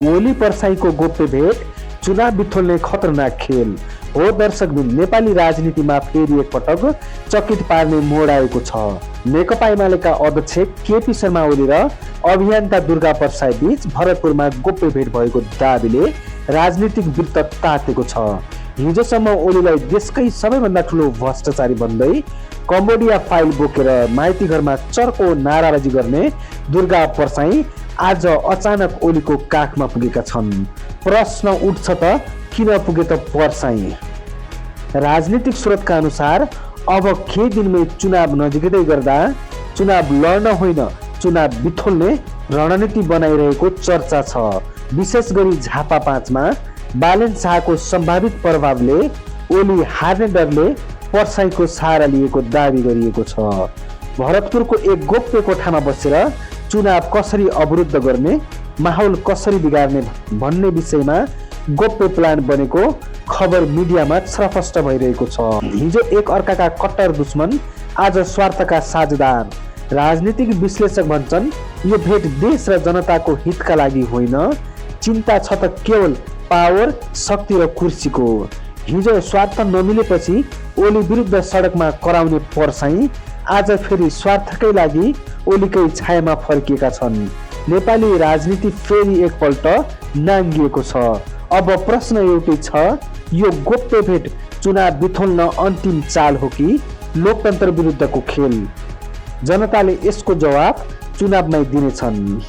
ओली पर्साईको गोप्य भेट, चुनाव बिथोल्ने खतरनाक खेल हो। दर्शकबिन, नेपाली राजनीतिमा फेरि एकपटक चकित पार्ने मोड आएको छ। नेकपा एमालेका अध्यक्ष केपी शर्मा ओली र अभियन्ता दुर्गा पर्साई बीच भरतपुरमा गोप्य भेट भएको दाबीले राजनीतिक वृत्त तातेको छ। हिजोसम्म ओलीलाई देशकै सबैभन्दा ठुलो भ्रष्टाचारी भन्दै कम्बोडिया फाइल बोकेर माइती घरमा चर्को नाराबाजी गर्ने दुर्गा पर्साई आज अचानक ओलीको काखमा पुगेका छन्। प्रश्न उठ्छ त किन पुगे त पर्साई? राजनीतिक स्रोतका अनुसार अब केही दिनमै चुनाव नजिकै गर्दा चुनाव लड्न होइन चुनाव बिथोल्ने रणनीति बनाइरहेको चर्चा छ। विशेष गरी झापा 5 मा बालेन शाहको सम्भावित प्रभावले ओली हार्ने डरले पर्साईको सहारा लिएको दावी गरिएको छ। भरतपुरको एक गोप्य कोठामा बसेर चुनाव कसरी अवरुद्ध गर्ने, माहौल कसरी बिगार्ने भन्ने विषयमा गोप्य प्लान बनेको खबर मिडियामा छरफस्ट भइरहेको छ। हिजो एक अर्काका कट्टर दुश्मन, आज स्वार्थका साझेदार। राजनीतिक विश्लेषक भन्छन् यो भेट देश र जनताको हितका लागि होइन, चिन्ता छ त केवल पावर, शक्ति र कुर्सीको। हिजो स्वार्थ नमिलेपछि ओली विरुद्ध सडकमा कराउने पर्साई आज फेरि स्वार्थकै लागि ओलीकै छायामा फर्किएका छन्। नेपाली राजनीति फेरि एकपल्ट नाङ्गिएको छ। अब प्रश्न एउटै छ, यो गोप्य भेट चुनाव बिथोल्न अन्तिम चाल हो कि लोकतन्त्र विरुद्धको खेल? जनताले यसको जवाफ चुनावमै दिनेछन्।